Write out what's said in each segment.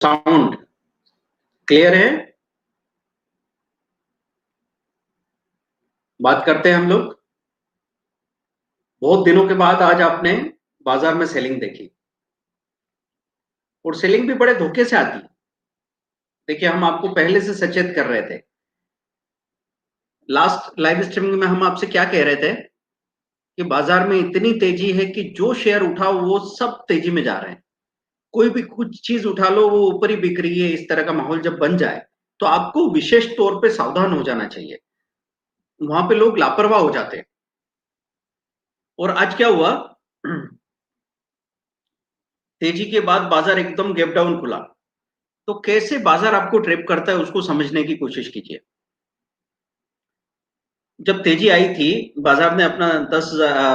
Sound clear है? बात करते हैं हम लोग। बहुत दिनों के बाद आज आपने बाजार में सेलिंग देखी, और सेलिंग भी बड़े धोखे से आती है। देखिए, हम आपको पहले से सचेत कर रहे थे। लास्ट लाइव स्ट्रीमिंग में हम आपसे क्या कह रहे थे कि बाजार में इतनी तेजी है कि जो शेयर उठाओ वो सब तेजी में जा रहे हैं। कोई भी कुछ चीज उठा लो वो ऊपर ही बिक रही है। इस तरह का माहौल जब बन जाए तो आपको विशेष तौर पे सावधान हो जाना चाहिए। वहां पे लोग लापरवाह हो जाते हैं। और आज क्या हुआ? तेजी के बाद बाजार एकदम गैप डाउन खुला। तो कैसे बाजार आपको ट्रैप करता है उसको समझने की कोशिश कीजिए। जब तेजी आई थी, बाजार ने अपना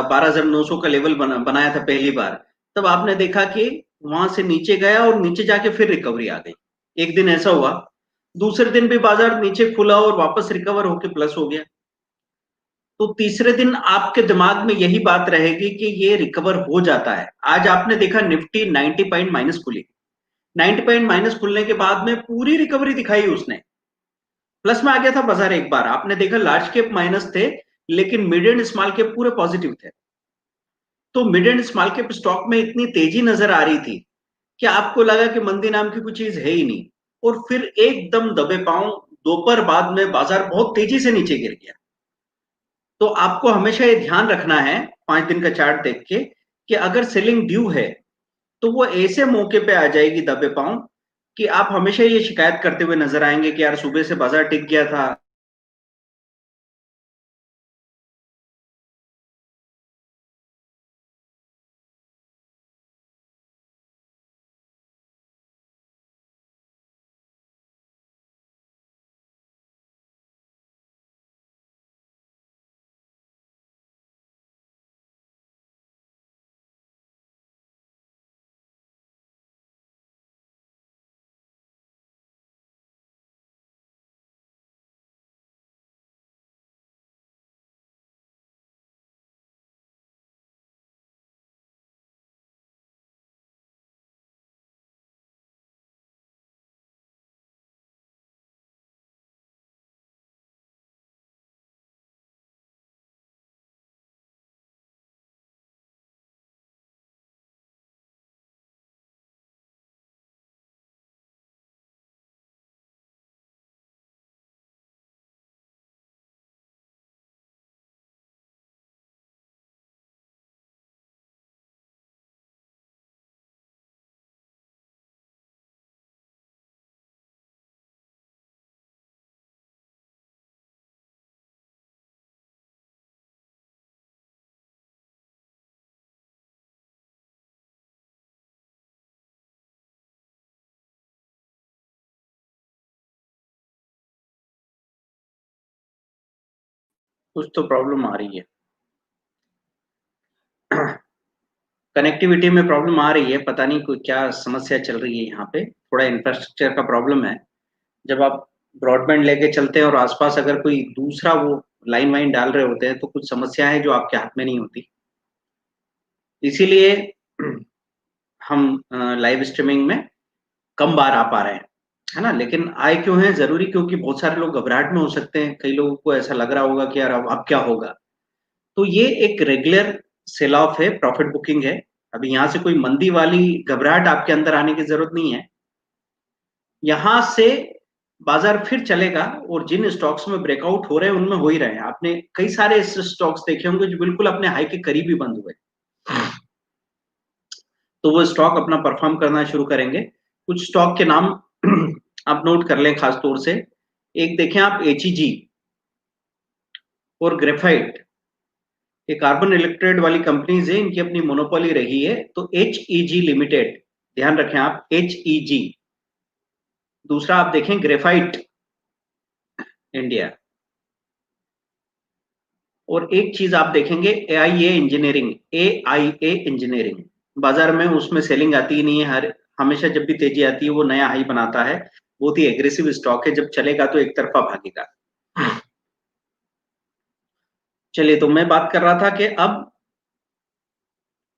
12,900 का लेवल बनाया था पहली बार। तब आपने देखा कि वहां से नीचे गया और नीचे जाके फिर रिकवरी आ गई। एक दिन ऐसा हुआ, दूसरे दिन भी बाजार नीचे खुला और वापस रिकवर होकर प्लस हो गया। तो तीसरे दिन आपके दिमाग में यही बात रहेगी कि ये रिकवर हो जाता है। आज आपने देखा निफ्टी 90 पॉइंट माइनस खुली। 90 पॉइंट माइनस खुलने के बाद में पूरी रिकवरी दिखाई उसने। प्लस में आ गया था बाजार। एक बार आपने देखा लार्ज कैप माइनस थे, लेकिन मिड एंड स्मॉल कैप पूरे पॉजिटिव थे। तो mid and small cap stock में इतनी तेजी नजर आ रही थी कि आपको लगा कि मंदी नाम की कुछ चीज है ही नहीं। और फिर एकदम दबे पांव दोपहर बाद में बाजार बहुत तेजी से नीचे गिर गया। तो आपको हमेशा ये ध्यान रखना है 5 दिन का चार्ट देख के कि अगर सेलिंग ड्यू है तो वो ऐसे मौके पे आ जाएगी दबे पांव कि आप हमेशा ये शिकायत करते हुए नजर आएंगे कि यार सुबह से बाजार टिक गया था। कुछ तो प्रॉब्लम आ रही है। कनेक्टिविटी में प्रॉब्लम आ रही है, पता नहीं कोई क्या समस्या चल रही है। यहाँ पे थोड़ा इंफ्रास्ट्रक्चर का प्रॉब्लम है। जब आप ब्रॉडबैंड लेके चलते हैं और आसपास अगर कोई दूसरा वो लाइन वाइन डाल रहे होते हैं तो कुछ समस्या है जो आपके हाथ में नहीं होती। इसीलिए हम लाइव स्ट्रीमिंग में कम बार आ पा रहे हैं, है ना। लेकिन आए क्यों हैं जरूरी? क्योंकि बहुत सारे लोग घबराहट में हो सकते हैं। कई लोगों को ऐसा लग रहा होगा कि यार अब क्या होगा। तो ये एक रेगुलर सेल ऑफ है, प्रॉफिट बुकिंग है। अभी यहाँ से कोई मंदी वाली घबराहट आपके अंदर आने की जरूरत नहीं है। यहाँ से बाजार फिर चलेगा, और जिन स्टॉक्स में ब्रेकआउट हो रहे हैं उनमें हो ही रहे हैं। आपने कई सारे ऐसे स्टॉक्स देखे होंगे जो बिल्कुल अपने हाई के करीब ही बंद हुए, तो वो स्टॉक अपना परफॉर्म करना शुरू करेंगे। कुछ स्टॉक के नाम आप नोट कर लें खास तौर से। एक देखें आप, एचईजी और ग्रेफाइट, ये कार्बन इलेक्ट्रोड वाली कंपनीज है, इनकी अपनी मोनोपोली रही है। तो एचईजी लिमिटेड, ध्यान रखें आप, एचईजी। दूसरा आप देखें ग्रेफाइट इंडिया। और एक चीज आप देखेंगे, एआईए इंजीनियरिंग, एआईए इंजीनियरिंग। बाजार में उसमें सेलिंग आती ही नहीं है। हर हमेशा जब भी तेजी आती है वो नया हाई बनाता है। बहुत ही एग्रेसिव स्टॉक है, जब चलेगा तो एक तरफा भागेगा। चलिए, तो मैं बात कर रहा था कि अब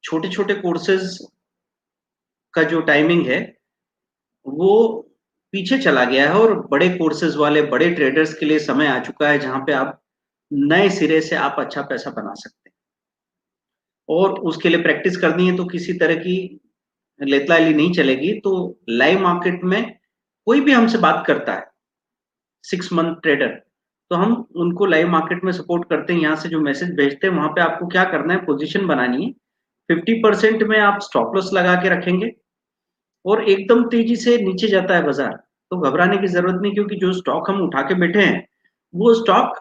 छोटे छोटे कोर्सेज का जो टाइमिंग है वो पीछे चला गया है और बड़े कोर्सेज वाले बड़े ट्रेडर्स के लिए समय आ चुका है जहां पे आप नए सिरे से आप अच्छा पैसा बना सकते हैं। और उसके लिए प्रैक्टिस करनी है तो किसी तरह की लेतलाली नहीं चलेगी। तो लाइव मार्केट में कोई भी हमसे बात करता है 6 मंथ ट्रेडर, तो हम उनको लाइव मार्केट में सपोर्ट करते हैं। यहाँ से जो मैसेज भेजते हैं वहां पे आपको क्या करना है, पोजीशन बनानी है। 50% में आप स्टॉप लॉस लगा के रखेंगे और एकदम तेजी से नीचे जाता है बाजार तो घबराने की जरूरत नहीं, क्योंकि जो स्टॉक हम उठा के बैठे हैं वो स्टॉक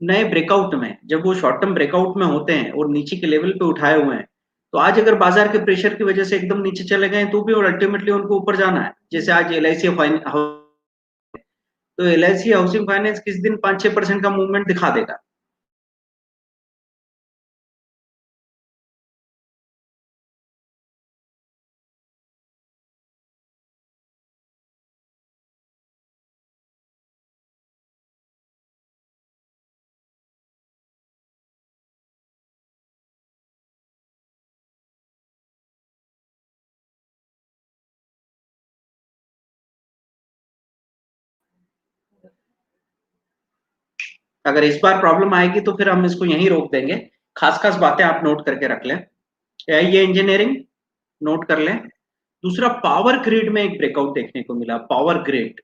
नए ब्रेकआउट में, जब वो शॉर्ट टर्म ब्रेकआउट में होते हैं और नीचे के लेवल पे उठाए हुए हैं, तो आज अगर बाजार के प्रेशर की वजह से एकदम नीचे चले गए तो भी और अल्टीमेटली उनको ऊपर जाना है। जैसे आज एल आई सी, तो L I C housing finance किस दिन 5-6% का मूवमेंट दिखा देगा। अगर इस बार प्रॉब्लम आएगी तो फिर हम इसको यहीं रोक देंगे। खास खास बातें आप नोट करके रख लें। ये इंजीनियरिंग नोट कर लें। दूसरा, पावर ग्रिड में एक ब्रेकआउट देखने को मिला। पावर ग्रिड,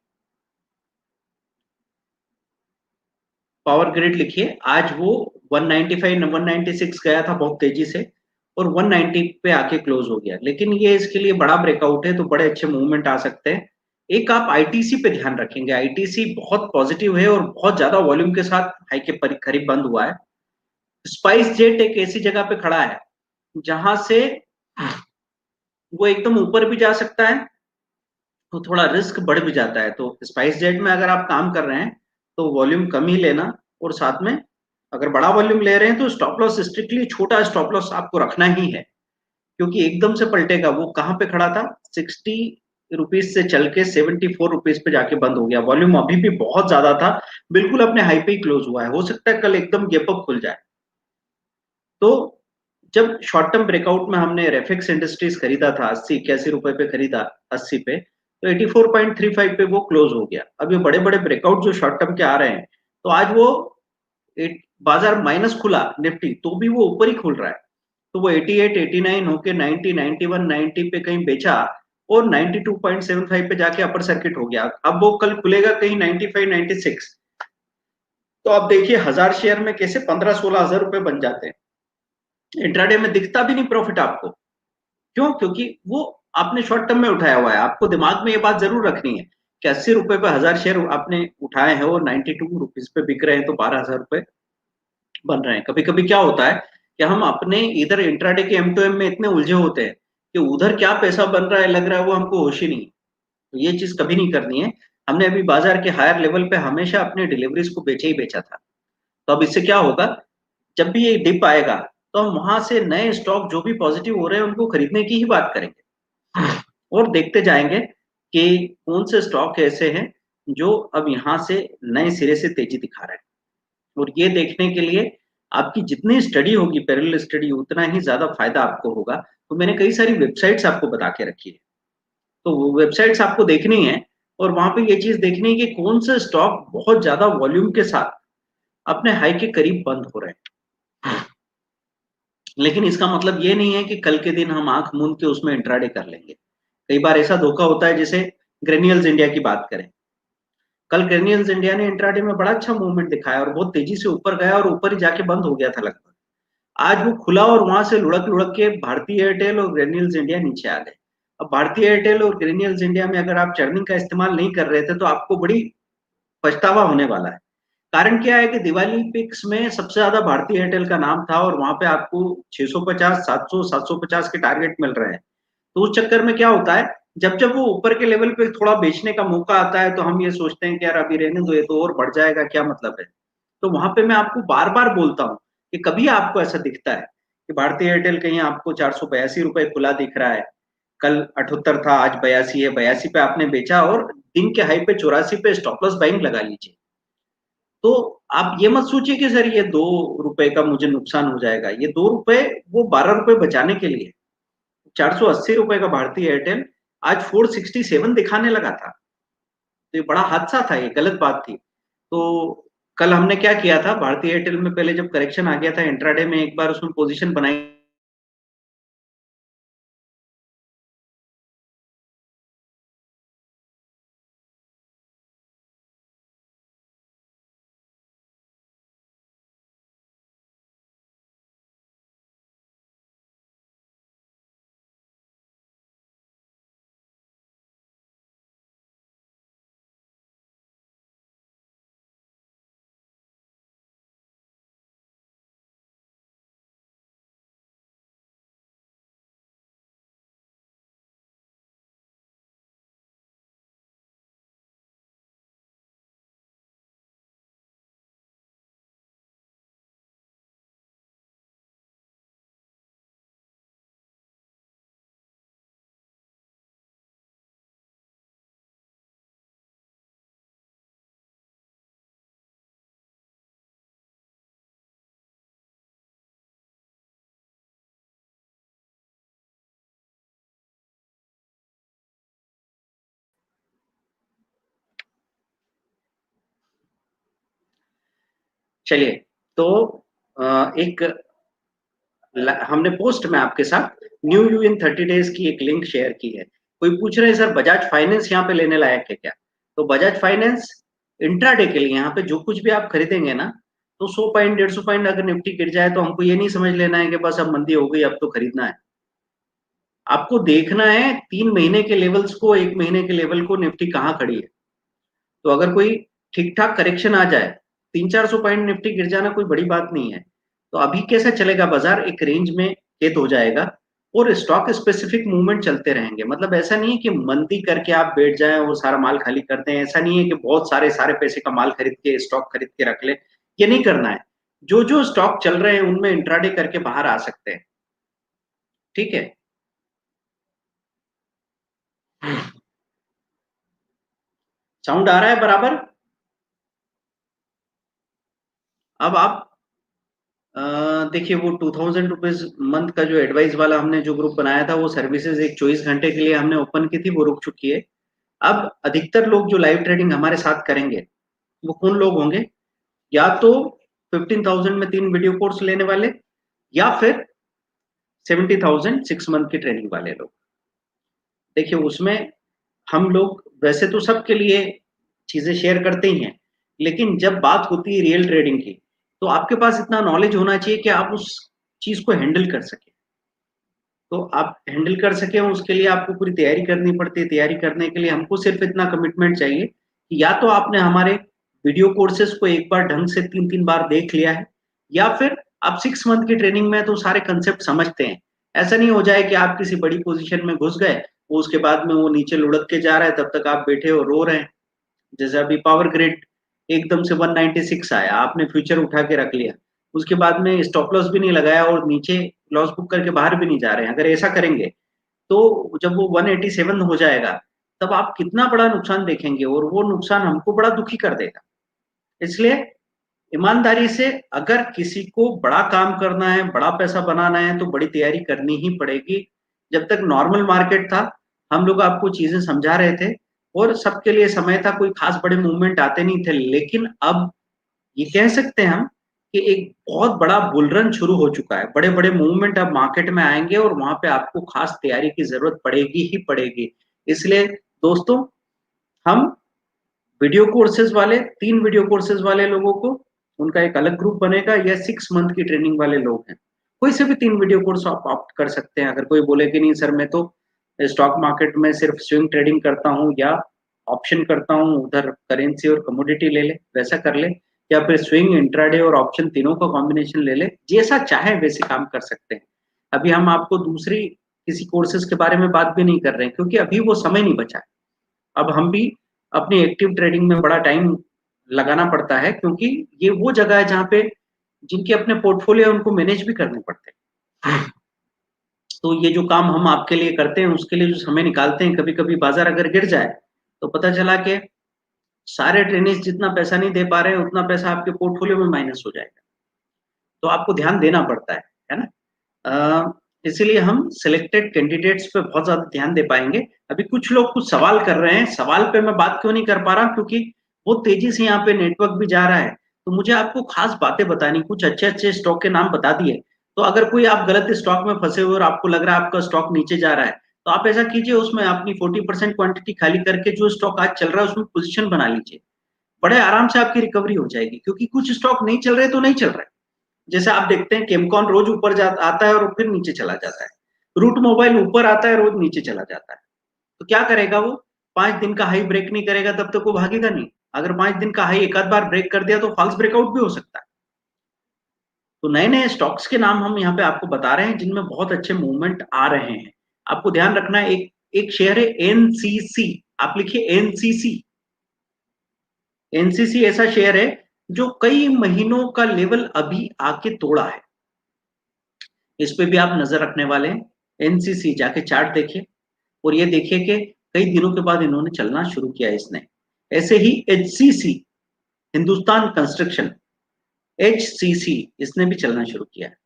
पावर ग्रिड लिखिए। आज वो 195 196 गया था बहुत तेजी से और 190 पे आके क्लोज हो गया, लेकिन ये इसके लिए बड़ा ब्रेकआउट है तो बड़े अच्छे मूवमेंट आ सकते हैं। एक आप आईटीसी पे ध्यान रखेंगे। आईटीसी बहुत पॉजिटिव है और बहुत ज्यादा वॉल्यूम के साथ हाई के करीब बंद हुआ है। स्पाइस जेट एक ऐसी जगह पे खड़ा है जहां से वो एकदम ऊपर भी जा सकता है, तो थोड़ा रिस्क बढ़ भी जाता है। तो स्पाइस जेट में अगर आप काम कर रहे हैं तो वॉल्यूम कम ही लेना, और साथ में अगर बड़ा वॉल्यूम ले रहे हैं तो स्टॉप लॉस स्ट्रिक्टली छोटा स्टॉप लॉस आपको रखना ही है, क्योंकि एकदम से पलटेगा। वो कहां पे खड़ा था, 60 रुपीज से चल के 74 रुपीज पे जाके बंद हो गया। वॉल्यूम अभी भी बहुत ज्यादा था, बिल्कुल अपने हाई पे ही क्लोज हुआ है। हो सकता है कल एकदम गैप अप खुल जाए। तो जब शॉर्ट टर्म ब्रेकआउट में हमने रेफेक्स इंडस्ट्रीज खरीदा था 80-81 रुपए पे खरीदा, 80 पे, तो 84.35 पे वो क्लोज हो गया। अब ये बड़े बड़े ब्रेकआउट जो शॉर्ट टर्म के आ रहे हैं, तो आज वो बाजार माइनस खुला निफ्टी तो भी वो ऊपर ही खुल रहा है। तो वो 88 89 होके 90 91 90 पे कहीं बेचा और 92.75 पे जाके अपर सर्किट हो गया। अब वो कल खुलेगा कहीं 95 96, तो आप देखिए 1000 शेयर में कैसे 15-16 हजार रुपए बन जाते हैं। इंट्राडे में दिखता भी नहीं प्रॉफिट आपको। क्यों? क्योंकि वो आपने शॉर्ट टर्म में उठाया हुआ है। आपको दिमाग में ये बात जरूर रखनी है कि 80 रुपए पे 1000 शेयर आपने उठाए हैं और 92 रुपीज पे बिक रहे हैं, तो 12,000 रुपए बन रहे हैं। कभी कभी क्या होता है कि हम अपने इधर इंट्राडे के एम टू एम में इतने उलझे होते हैं कि उधर क्या पैसा बन रहा है लग रहा है वो हमको होश ही नहीं। तो ये चीज कभी नहीं करनी है। हमने अभी बाजार के हायर लेवल पे हमेशा अपने डिलीवरीज को बेचे ही बेचा था। तो अब इससे क्या होगा, जब भी ये डिप आएगा तो हम वहां से नए स्टॉक जो भी पॉजिटिव हो रहे हैं उनको खरीदने की ही बात करेंगे और देखते जाएंगे कि कौन से स्टॉक ऐसे हैं जो अब यहां से नए सिरे से तेजी दिखा रहे हैं। और ये देखने के लिए आपकी जितनी स्टडी होगी, पैरेलल स्टडी, उतना ही ज्यादा फायदा आपको होगा। तो मैंने कई सारी वेबसाइट्स आपको बता के रखी है, तो वो वेबसाइट्स आपको देखनी है और वहां पे ये चीज देखनी है कि कौन से स्टॉक बहुत ज्यादा वॉल्यूम के साथ अपने हाई के करीब बंद हो रहे हैं। लेकिन इसका मतलब ये नहीं है कि कल के दिन हम आंख मूंद के उसमें इंट्राडे कर लेंगे। कई बार ऐसा धोखा होता है। जैसे ग्रेन्यूल्स इंडिया की बात करें, कल ग्रेन्यूल्स इंडिया ने इंट्राडे में बड़ा अच्छा मूवमेंट दिखाया और बहुत तेजी से ऊपर गया और ऊपर ही जाके बंद हो गया था लगभग। आज वो खुला और वहां से लुढ़क लुढ़क के भारतीय एयरटेल और ग्रेन्यूल्स इंडिया नीचे आ गए। अब भारतीय एयरटेल और ग्रेन्यूल्स इंडिया में अगर आप चर्निंग का इस्तेमाल नहीं कर रहे थे तो आपको बड़ी पछतावा होने वाला है। कारण क्या है कि दिवाली पिक्स में सबसे ज्यादा भारतीय एयरटेल का नाम था और वहां पे आपको 650 700 750 के टारगेट मिल रहे हैं। तो उस चक्कर में क्या होता है, जब जब वो ऊपर के लेवल पे थोड़ा बेचने का मौका आता है तो हम ये सोचते हैं कि यार अभी रहने दो, ये तो और बढ़ जाएगा, क्या मतलब है। तो वहां पे मैं आपको बार बार बोलता हूँ कि कभी आपको ऐसा दिखता है कि भारतीय एयरटेल कहीं आपको 482 रुपए खुला दिख रहा है, कल 78 था आज 82 है, 82 पे आपने बेचा और दिन के हाई पे 84 पे स्टॉप लॉस बाइंग लगा लीजिए। तो आप ये मत सोचिए कि सर ये 2 रुपए का मुझे नुकसान हो जाएगा। ये 2 रुपए वो 12 रुपए बचाने के लिए, 480 रुपए का भारतीय एयरटेल आज 467 दिखाने लगा था। तो ये बड़ा हादसा था, ये गलत बात थी। तो कल हमने क्या किया था, भारतीय एयरटेल में पहले जब करेक्शन आ गया था इंट्राडे में, एक बार उसमें पोजीशन बनाई चलिए, तो एक हमने पोस्ट में आपके साथ न्यू यू इन 30 डेज की एक लिंक शेयर की है। कोई पूछ रहे हैं सर बजाज फाइनेंस यहाँ पे लेने लायक है क्या? तो बजाज फाइनेंस इंट्राडे के लिए यहाँ पे जो कुछ भी आप खरीदेंगे ना, तो 100 पॉइंट 150 पॉइंट अगर निफ्टी गिर जाए तो हमको ये नहीं समझ लेना है कि बस अब मंदी हो गई अब तो खरीदना है। आपको देखना है 3 महीने के लेवल्स को, 1 महीने के लेवल को, निफ्टी कहाँ खड़ी है। तो अगर कोई ठीक-ठाक करेक्शन आ जाए, 300-400 पॉइंट निफ्टी गिर जाना कोई बड़ी बात नहीं है। तो अभी कैसा चलेगा बाज़ार, एक रेंज में हिट हो जाएगा और स्टॉक स्पेसिफिक मूवमेंट चलते रहेंगे। मतलब ऐसा नहीं है कि मंदी करके आप बैठ जाएँ और सारा माल खाली कर दें। ऐसा नहीं है कि बहुत सारे पैसे का माल खरीद के, स्टॉक खरीद के रख लें, ये नहीं करना है। जो-जो स्टॉक चल रहे हैं उनमें इंट्राडे करके बाहर आ सकते हैं, ठीक है? साउंड आ रहा है बराबर? अब आप देखिए वो ₹2000 मंथ का जो एडवाइस वाला हमने जो ग्रुप बनाया था, वो सर्विसेज़ एक 24 घंटे के लिए हमने ओपन की थी, वो रुक चुकी है। अब अधिकतर लोग जो लाइव ट्रेडिंग हमारे साथ करेंगे, वो कौन लोग होंगे? या तो 15,000 में 3 वीडियो कोर्स लेने वाले या फिर 70,000 6 मंथ की ट्रेनिंग वाले लोग। देखिए उसमें हम लोग वैसे तो सबके लिए चीज़ें शेयर करते ही हैं, लेकिन जब बात होती है रियल ट्रेडिंग की, तो आपके पास इतना नॉलेज होना चाहिए कि आप उस चीज़ को हैंडल कर सकें। तो आप हैंडल कर सकें उसके लिए आपको पूरी तैयारी करनी पड़ती है। तैयारी करने के लिए हमको सिर्फ़ इतना कमिटमेंट चाहिए कि या तो आपने हमारे वीडियो कोर्सेज़ को एक बार ढंग से 3-3 बार देख लिया है या फिर आप 6 मंथ की ट्रेनिंग में तो सारे कांसेप्ट समझते हैं। ऐसा नहीं हो जाए कि आप किसी बड़ी पोज़ीशन में घुस गए, वो उसके बाद में वो नीचे लुढ़क के जा रहा है, तब तक आप बैठे और रो रहे हैं। जैसे अभी पावर ग्रिड एकदम से 196 आया, आपने फ्यूचर उठा के रख लिया। उसके बाद में स्टॉप लॉस भी नहीं लगाया और नीचे लॉस बुक करके बाहर भी नहीं जा रहे हैं। अगर ऐसा करेंगे, तो जब वो 187 हो जाएगा, तब आप कितना बड़ा नुकसान देखेंगे और वो नुकसान हमको बड़ा दुखी कर देगा। इसलिए ईमानदारी से अगर किसी को बड़ा काम करना है, बड़ा पैसा बनाना है, तो बड़ी तैयारी करनी ही पड़ेगी। जब तक नॉर्मल मार्केट था, हम लोग आपको चीज़ें समझा रहे थे और सबके लिए समय था, कोई खास बड़े मूवमेंट आते नहीं थे। लेकिन अब ये कह सकते हैं हम कि एक बहुत बड़ा बुल रन शुरू हो चुका है। बड़े-बड़े मूवमेंट अब मार्केट में आएँगे और वहाँ पे आपको खास तैयारी की ज़रूरत पड़ेगी ही पड़ेगी। इसलिए दोस्तों, हम वीडियो कोर्सेज़ वाले 3 वीडियो कोर्सेज़ वाले लोगों को उनका एक अलग ग्रुप बनेगा या 6 मंथ की ट्रेनिंग वाले लोग हैं। कोई से भी 3 वीडियो कोर्स आप ऑप्ट कर सकते हैं। अगर कोई बोले कि नहीं सर मैं तो स्टॉक मार्केट में सिर्फ स्विंग ट्रेडिंग करता हूँ या ऑप्शन करता हूँ, उधर करेंसी और कमोडिटी ले ले, वैसा कर ले या फिर स्विंग, इंट्राडे और ऑप्शन तीनों का कॉम्बिनेशन ले ले, जैसा चाहे वैसे काम कर सकते हैं। अभी हम आपको दूसरी किसी कोर्सेज़ के बारे में बात भी नहीं कर रहे हैं क्योंकि अभी वो समय नहीं बचा है। अब हम भी अपनी एक्टिव ट्रेडिंग में बड़ा टाइम लगाना पड़ता है क्योंकि ये वो जगह है जहाँ पे जिनके अपने पोर्टफोलियो उनको मैनेज भी करने पड़ते हैं। तो ये जो काम हम आपके लिए करते हैं, उसके लिए जो समय निकालते हैं, कभी-कभी बाज़ार अगर गिर जाए, तो पता चला कि सारे ट्रेनीज़ जितना पैसा नहीं दे पा रहे हैं, उतना पैसा आपके पोर्टफोलियो में माइनस हो जाएगा। तो आपको ध्यान देना पड़ता है ना? इसीलिए हम सिलेक्टेड कैंडिडेट्स पे बहुत ज्यादा ध्यान दे पाएंगे। अभी कुछ लोग कुछ सवाल कर रहे हैं, सवाल पे मैं बात क्यों नहीं कर पा रहा, क्योंकि बहुत तेजी से यहाँ पे नेटवर्क भी जा रहा है, तो मुझे आपको खास बातें बतानी, कुछ अच्छे अच्छे स्टॉक के नाम बता दिए। तो अगर कोई आप गलत स्टॉक में फंसे हुए और आपको लग रहा है आपका स्टॉक नीचे जा रहा है, तो आप ऐसा कीजिए, उसमें अपनी 40% क्वांटिटी खाली करके जो स्टॉक आज चल रहा है उसमें पोजीशन बना लीजिए। बड़े आराम से आपकी रिकवरी हो जाएगी, क्योंकि कुछ स्टॉक नहीं चल रहे तो नहीं चल रहे। जैसे आप देखते हैं केमकॉन रोज ऊपर आता है और फिर नीचे चला जाता है। रूट मोबाइल ऊपर आता है, रोज नीचे चला जाता है। तो क्या करेगा वो? 5 दिन का हाई ब्रेक नहीं करेगा तब तक वो भागेगा नहीं। अगर 5 दिन का हाई एक आध बार ब्रेक कर दिया तो फॉल्स ब्रेकआउट भी हो सकता है। तो नए नए स्टॉक्स के नाम हम यहाँ पे आपको बता रहे हैं जिनमें बहुत अच्छे मूवमेंट आ रहे हैं। आपको ध्यान रखना है, एक एक शेयर है एनसीसी। आप लिखिए एनसीसी। एनसीसी ऐसा शेयर है जो कई महीनों का लेवल अभी आके तोड़ा है। इस पे भी आप नजर रखने वाले हैं। एनसीसी जाके चार्ट देखिए और ये देखिए कि कई दिनों के बाद इन्होंने चलना शुरू किया इसने। ऐसे ही एचसीसी, हिंदुस्तान कंस्ट्रक्शन, एचसीसी, इसने भी चलना शुरू किया है।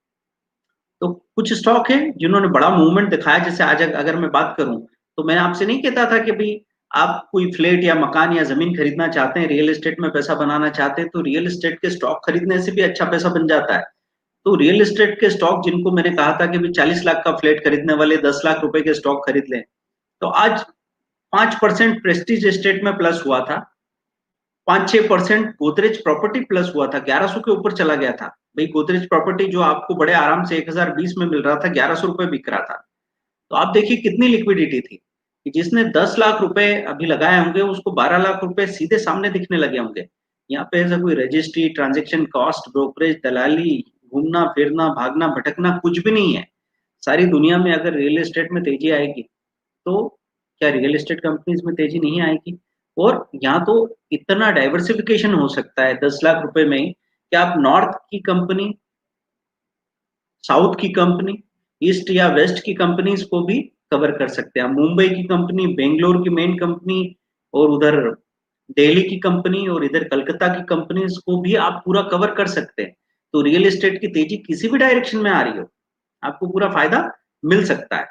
तो कुछ स्टॉक है जिन्होंने बड़ा मूवमेंट दिखाया। जैसे आज अगर मैं बात करूं, तो मैं आपसे नहीं कहता था कि भाई आप कोई फ्लैट या मकान या जमीन खरीदना चाहते हैं, रियल एस्टेट में पैसा बनाना चाहते हैं, तो रियल एस्टेट के स्टॉक खरीदने से भी अच्छा पैसा बन जाता है। तो रियल एस्टेट के स्टॉक जिनको मैंने कहा था कि भाई 40 लाख का फ्लैट खरीदने वाले 10 लाख रुपए के स्टॉक खरीद लें, तो आज 5% प्रेस्टीज एस्टेट में प्लस हुआ था, 5-6% गोदरेज प्रॉपर्टी प्लस हुआ था, 1100 के ऊपर चला गया था। भाई गोदरेज प्रॉपर्टी जो आपको बड़े आराम से 1020 में मिल रहा था, 1100 रुपए बिक रहा था। तो आप देखिए कितनी लिक्विडिटी थी कि जिसने 10 लाख रुपए अभी लगाए होंगे उसको 12 लाख रुपए सीधे सामने दिखने लगे होंगे। यहाँ पे ऐसा कोई रजिस्ट्री, ट्रांजेक्शन कॉस्ट, ब्रोकरेज, दलाली, घूमना फिरना, भागना भटकना कुछ भी नहीं है। सारी दुनिया में अगर रियल एस्टेट में तेजी आएगी, तो क्या रियल एस्टेट कंपनीज में तेजी नहीं आएगी? और यहाँ तो इतना डाइवर्सिफिकेशन हो सकता है 10 लाख रुपए में ही कि आप नॉर्थ की कंपनी, साउथ की कंपनी, ईस्ट या वेस्ट की कंपनीज को भी कवर कर सकते हैं। मुंबई की कंपनी, बेंगलोर की मेन कंपनी, और उधर दिल्ली की कंपनी, और इधर कलकत्ता की कंपनीज को भी आप पूरा कवर कर सकते हैं। तो रियल एस्टेट की तेजी किसी भी डायरेक्शन में आ रही हो, आपको पूरा फायदा मिल सकता है।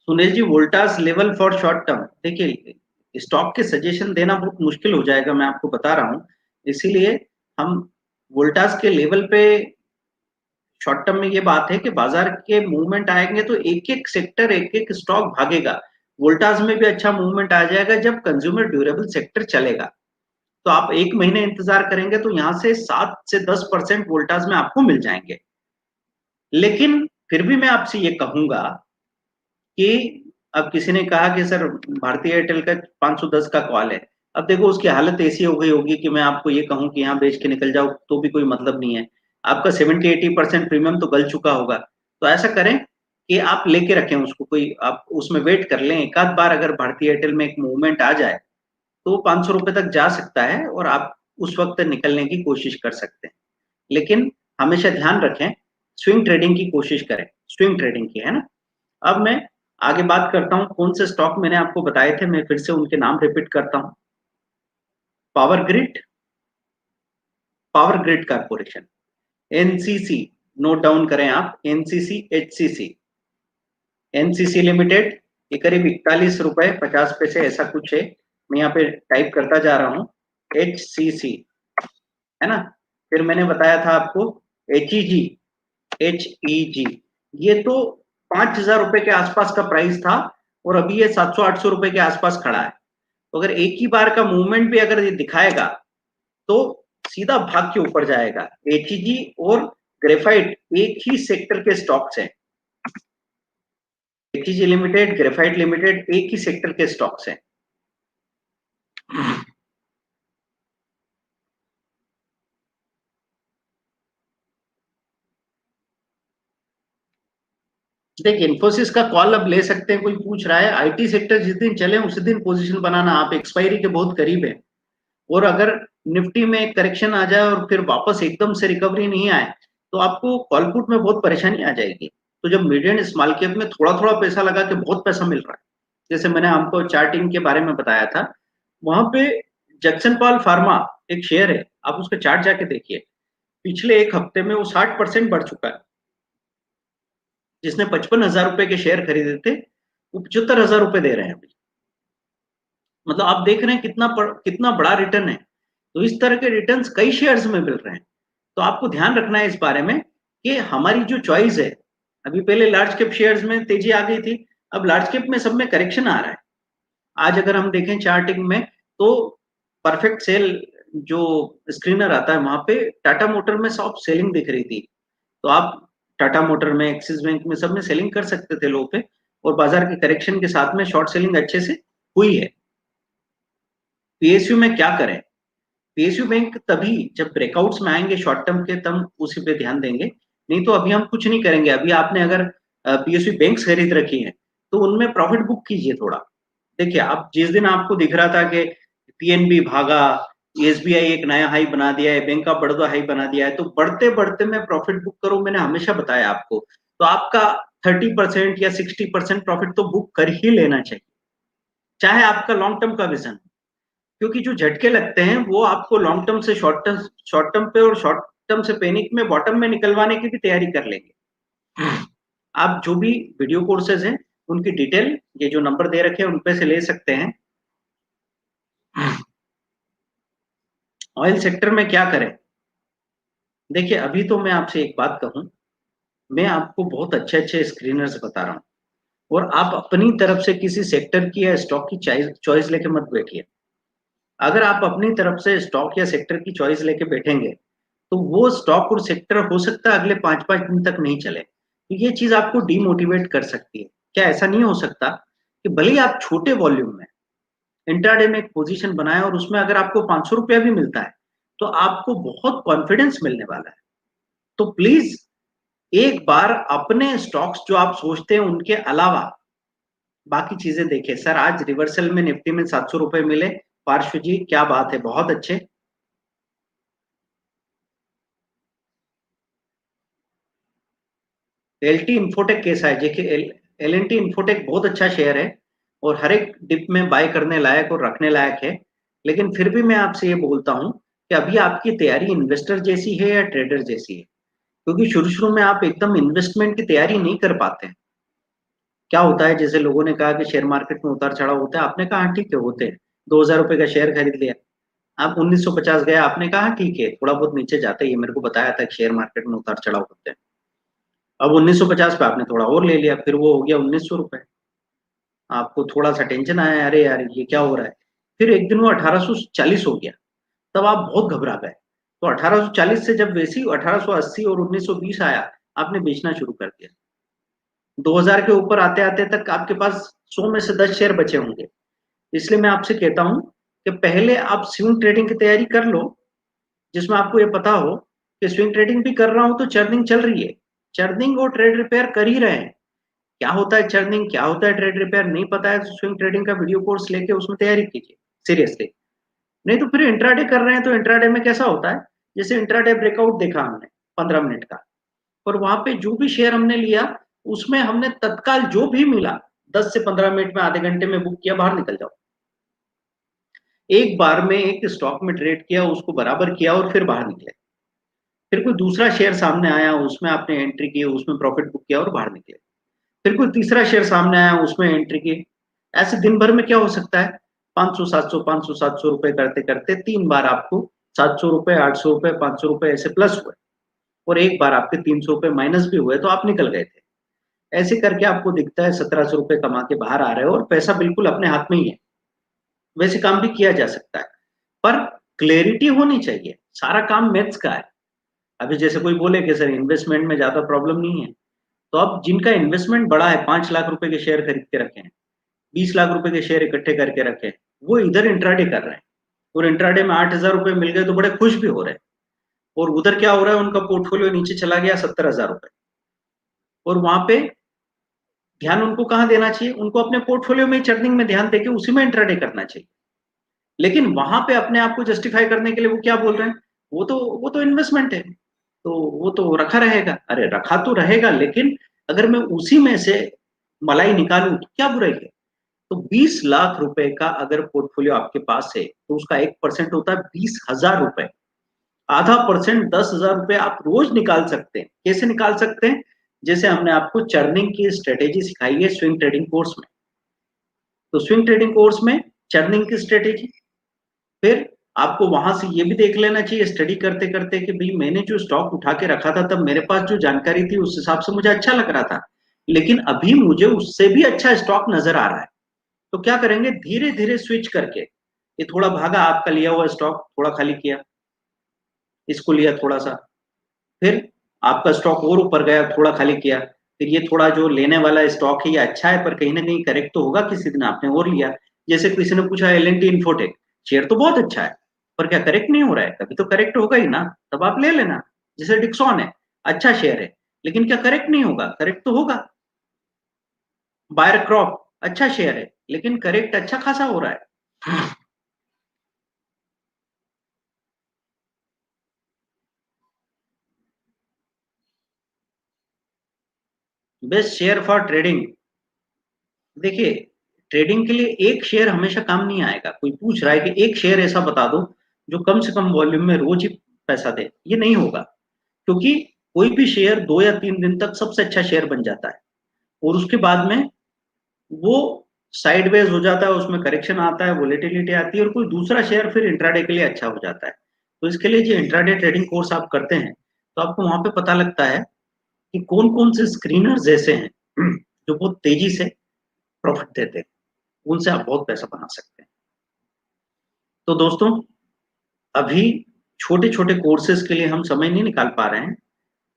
Sunil ji, Voltas level for short term, देखिए स्टॉक के सजेशन देना बहुत मुश्किल हो जाएगा, मैं आपको बता रहा हूं। इसीलिए हम वोल्टास के लेवल पे, शॉर्ट टर्म में ये बात है कि बाजार के मूवमेंट आएंगे तो एक एक सेक्टर, एक एक स्टॉक भागेगा। वोल्टास में भी अच्छा मूवमेंट आ जाएगा जब कंज्यूमर ड्यूरेबल सेक्टर चलेगा। तो आप 1 महीने इंतजार करेंगे तो यहाँ से 7 से 10% वोल्टास में आपको मिल जाएंगे। लेकिन फिर भी मैं आपसे ये कहूंगा कि अब किसी ने कहा कि सर भारतीय एयरटेल का 510 का कॉल है। अब देखो उसकी हालत ऐसी हो गई होगी कि मैं आपको ये कहूं कि यहाँ बेच के निकल जाओ तो भी कोई मतलब नहीं है। आपका 70-80% प्रीमियम तो गल चुका होगा। तो ऐसा करें कि आप लेके रखें उसको, कोई आप उसमें वेट कर लें। एक आध बार अगर भारतीय एयरटेल में एक मूवमेंट आ जाए तो 500 रुपए तक जा सकता है और आप उस वक्त निकलने की कोशिश कर सकते हैं। लेकिन हमेशा ध्यान रखें, स्विंग ट्रेडिंग की कोशिश करें, स्विंग ट्रेडिंग की, है ना। अब मैं आगे बात करता हूं कौन से स्टॉक मैंने आपको बताए थे, मैं फिर से उनके नाम रिपीट करता हूं। Power grid, power grid corporation, NCC, note down करें आप, एनसीसी, एचसीसी, एनसीसी लिमिटेड, ये करीब 41 रुपए 50 पैसे ऐसा कुछ है। मैं यहाँ पे टाइप करता जा रहा हूँ, एचसीसी, है ना। फिर मैंने बताया था आपको एचईजी, एचईजी, ये तो 5,000 रुपए के आसपास का प्राइस था और अभी ये 700-800 रुपए के आसपास खड़ा है। तो अगर एक ही बार का मूवमेंट भी अगर ये दिखाएगा तो सीधा भाग के ऊपर जाएगा। एचईजी और ग्रेफाइट एक ही सेक्टर के स्टॉक्स हैं। एचईजी लिमिटेड, ग्रेफाइट लिमिटेड एक ही सेक्टर के स्टॉक्स हैं। देखिए इन्फोसिस का कॉल अब ले सकते हैं, कोई पूछ रहा है आईटी सेक्टर जिस दिन चले उसी दिन पोजीशन बनाना, आप एक्सपायरी के बहुत करीब है। और अगर निफ्टी में करेक्शन आ जाए और फिर वापस एकदम से रिकवरी नहीं आए तो आपको कॉल पुट में बहुत परेशानी आ जाएगी। तो जब मीडियम एंड स्मॉल कैप में थोड़ा थोड़ा पैसा लगा के बहुत पैसा मिल रहा है, जैसे मैंने आपको चार्टिंग के बारे में बताया था, वहां पे जैक्सन पॉल फार्मा एक शेयर है, आप उसका चार्ट जाके देखिए, पिछले एक हफ्ते में वो 60% बढ़ चुका है। जिसने 55,000 रुपए के शेयर खरीदे थे, वो 75,000 रुपए दे रहे हैं अभी। मतलब आप देख रहे हैं कितना बड़ा रिटर्न है। तो इस तरह के रिटर्न्स कई शेयर्स में मिल रहे हैं। तो आपको ध्यान रखना है इस बारे में कि हमारी जो चॉइस है, अभी पहले लार्ज कैप शेयर्स में तेजी आ गई थी, अब लार्ज कैप में सब में करेक्शन आ रहा है। आज अगर हम देखें चार्टिंग में तो परफेक्ट सेल जो स्क्रीनर आता है वहां पे टाटा मोटर में सॉफ्ट सेलिंग दिख रही थी। तो आप टाटा मोटर में, एक्सिस बैंक में, सब में सेलिंग कर सकते थे लो पे, और बाजार के करेक्शन के साथ में शॉर्ट सेलिंग अच्छे से हुई है। पीएसयू में क्या करें? पीएसयू बैंक तभी जब ब्रेकआउट्स में आएंगे शॉर्ट टर्म के, तब उसी पे ध्यान देंगे। नहीं तो अभी हम कुछ नहीं करेंगे। अभी आपने अगर पीएसयू बैंक्स खरीद रखी हैं तो उनमें प्रॉफिट बुक कीजिए थोड़ा। देखिए, आप जिस दिन आपको दिख रहा था कि पीएनबी भागा, एसबीआई एक नया हाई बना दिया है, बैंक ऑफ बड़ौदा हाई बना दिया है, तो बढ़ते बढ़ते में प्रॉफिट बुक करो। मैंने हमेशा बताया आपको। तो आपका 30% या 60% प्रॉफिट तो बुक कर ही लेना चाहिए, चाहे आपका लॉन्ग टर्म का विजन। क्योंकि जो झटके लगते हैं वो आपको लॉन्ग टर्म से शॉर्ट टर्म पे, और शॉर्ट टर्म से पैनिक में बॉटम में निकलवाने की भी तैयारी कर लेंगे। आप जो भी वीडियो कोर्सेज हैं उनकी डिटेल ये जो नंबर दे रखे हैं उन पे से ले सकते हैं। ऑयल सेक्टर में क्या करें? देखिए, अभी तो मैं आपसे एक बात कहूं, मैं आपको बहुत अच्छे अच्छे स्क्रीनर्स बता रहा हूं, और आप अपनी तरफ से किसी सेक्टर की या स्टॉक की चॉइस लेके मत बैठिए। अगर आप अपनी तरफ से स्टॉक या सेक्टर की चॉइस लेके बैठेंगे तो वो स्टॉक और सेक्टर हो सकता है अगले 5-5 दिन तक नहीं चले। तो ये चीज आपको डीमोटिवेट कर सकती है। क्या ऐसा नहीं हो सकता कि भले ही आप छोटे वॉल्यूम में इंट्राडे में एक पोजीशन बनाएं और उसमें अगर आपको 500 रुपया भी मिलता है तो आपको बहुत कॉन्फिडेंस मिलने वाला है। तो प्लीज एक बार अपने स्टॉक्स जो आप सोचते हैं उनके अलावा बाकी चीजें देखें। सर, आज रिवर्सल में निफ्टी में 700 रुपए मिले। पार्श्व जी, क्या बात है, बहुत अच्छे। एलटी इंफोटेक कैसा है? देखिए, एलएनटी इंफोटेक बहुत अच्छा शेयर है और हर एक डिप में बाय करने लायक और रखने लायक है। लेकिन फिर भी मैं आपसे ये बोलता हूं कि अभी आपकी तैयारी इन्वेस्टर जैसी है या ट्रेडर जैसी है? क्योंकि शुरू शुरू में आप एकदम इन्वेस्टमेंट की तैयारी नहीं कर पाते हैं। क्या होता है, जैसे लोगों ने कहा कि शेयर मार्केट में उतार चढ़ाव होता है, आपने कहा ठीक है होते हैं। 2,000 रुपए का शेयर खरीद लिया, आप 1950 गया, आपने कहा ठीक है थोड़ा बहुत नीचे जाता है, ये मेरे को बताया था कि शेयर मार्केट में उतार चढ़ाव होते हैं। अब 1950 पे आपने थोड़ा और ले लिया, फिर वो हो गया 1,900 रुपए। आपको थोड़ा सा टेंशन आया, अरे यार ये क्या हो रहा है। फिर एक दिन वो 1840 हो गया, तब आप बहुत घबरा गए। तो 1840 से जब वैसी 1880 और 1920 आया, आपने बेचना शुरू कर दिया। 2000 के ऊपर आते आते तक आपके पास 100 में से 10 शेयर बचे होंगे। इसलिए मैं आपसे कहता हूं कि पहले आप स्विंग ट्रेडिंग की तैयारी कर लो, जिसमें आपको ये पता हो कि स्विंग ट्रेडिंग भी कर रहा हूं तो चर्निंग चल रही है। चर्निंग और ट्रेड रिपेयर कर ही रहे हैं। क्या होता है चर्निंग, क्या होता है ट्रेड रिपेयर, नहीं पता है तो स्विंग ट्रेडिंग का वीडियो कोर्स लेके उसमें तैयारी कीजिए सीरियसली। नहीं तो फिर इंट्राडे कर रहे हैं तो इंट्राडे में कैसा होता है, जैसे इंट्राडे ब्रेकआउट देखा हमने 15 मिनट का, और वहां पे जो भी शेयर हमने लिया उसमें हमने तत्काल जो भी मिला 10 से 15 मिनट में, आधे घंटे में बुक किया, बाहर निकल जाओ। एक बार में एक स्टॉक में ट्रेड किया, उसको बराबर किया और फिर बाहर निकले। फिर कोई दूसरा शेयर सामने आया, उसमें आपने एंट्री की, उसमें प्रॉफिट बुक किया और बाहर निकले। फिर कोई तीसरा शेयर सामने आया, उसमें एंट्री की। ऐसे दिन भर में क्या हो सकता है, 500 700 रुपए करते करते 3 बार आपको 700 रुपए, 800 रुपए, 500 रुपए ऐसे प्लस हुए, और एक बार आपके 300 रुपए माइनस भी हुए, तो आप निकल गए थे। ऐसे करके आपको दिखता है 1700 रुपए कमा के बाहर आ रहे हो और पैसा बिल्कुल अपने हाथ में ही है। वैसे काम भी किया जा सकता है, पर क्लैरिटी होनी चाहिए। सारा काम मैथ्स का है। अभी जैसे कोई बोले कि सर इन्वेस्टमेंट में ज्यादा प्रॉब्लम नहीं है, तो अब जिनका इन्वेस्टमेंट बड़ा है, 5 लाख रुपए के शेयर खरीद के रखे हैं, 20 लाख रुपए के शेयर इकट्ठे करके रखे हैं, वो इधर इंट्राडे कर रहे हैं, और इंट्राडे में 8,000 रुपए मिल गए तो बड़े खुश भी हो रहे हैं। और उधर क्या हो रहा है, उनका पोर्टफोलियो नीचे चला गया 70,000 रुपए। और वहां पे ध्यान उनको कहाँ देना चाहिए, उनको अपने पोर्टफोलियो में चर्निंग में ध्यान देके उसी में इंट्राडे करना चाहिए। लेकिन वहां पे अपने आप को जस्टिफाई करने के लिए वो क्या बोल रहे हैं, वो तो इन्वेस्टमेंट है, तो वो तो रखा रहेगा। अरे रखा तो रहेगा, लेकिन अगर मैं उसी में से मलाई निकालूं तो क्या बुराई है। तो 20 लाख रुपए का अगर पोर्टफोलियो आपके पास है तो उसका 1% होता है 20,000 रुपए। आधा परसेंट 10,000 रुपए आप रोज निकाल सकते हैं। कैसे निकाल सकते हैं? जैसे हमने आपको चर्निंग की स्ट्रेटेजी सिखाई है स्विंग ट्रेडिंग कोर्स में, तो स्विंग ट्रेडिंग कोर्स में चर्निंग की स्ट्रेटेजी, फिर आपको वहां से ये भी देख लेना चाहिए स्टडी करते करते कि भाई मैंने जो स्टॉक उठा के रखा था तब मेरे पास जो जानकारी थी उस हिसाब से मुझे अच्छा लग रहा था, लेकिन अभी मुझे उससे भी अच्छा स्टॉक नजर आ रहा है। तो क्या करेंगे, धीरे धीरे स्विच करके, ये थोड़ा भागा आपका लिया हुआ स्टॉक, थोड़ा खाली किया, इसको लिया थोड़ा सा, फिर आपका स्टॉक और ऊपर गया, थोड़ा खाली किया, फिर ये थोड़ा जो लेने वाला स्टॉक है ये अच्छा है पर कहीं ना कहीं करेक्ट तो होगा किसी दिन, आपने और लिया। जैसे किसी ने पूछा L N T infotech, share तो बहुत अच्छा है पर क्या करेक्ट नहीं हो रहा है, कभी तो करेक्ट होगा ही ना, तब आप ले लेना। जैसे डिक्सॉन है, अच्छा शेयर है लेकिन क्या करेक्ट नहीं होगा, करेक्ट तो होगा। बायर क्रॉप अच्छा शेयर है लेकिन करेक्ट अच्छा खासा हो रहा है। बेस्ट शेयर फॉर ट्रेडिंग, देखिए ट्रेडिंग के लिए एक शेयर हमेशा काम नहीं आएगा। कोई पूछ रहा है कि एक शेयर ऐसा बता दो जो कम से कम वॉल्यूम में रोज ही पैसा दे, ये नहीं होगा, क्योंकि कोई भी शेयर 2 या 3 दिन तक सबसे अच्छा शेयर बन जाता है और उसके बाद में वो साइडवेज हो जाता है, उसमें करेक्शन आता है, वोलेटिलिटी आती है और कोई दूसरा शेयर फिर इंट्राडे के लिए अच्छा हो जाता है। तो इसके लिए जो इंट्राडे ट्रेडिंग कोर्स आप करते हैं तो आपको वहां पे पता लगता है कि कौन कौन से स्क्रीनर्स ऐसे हैं जो बहुत तेजी से प्रॉफिट देते हैं, उनसे आप बहुत पैसा बना सकते हैं। तो दोस्तों, अभी छोटे छोटे कोर्सेज के लिए हम समय नहीं निकाल पा रहे हैं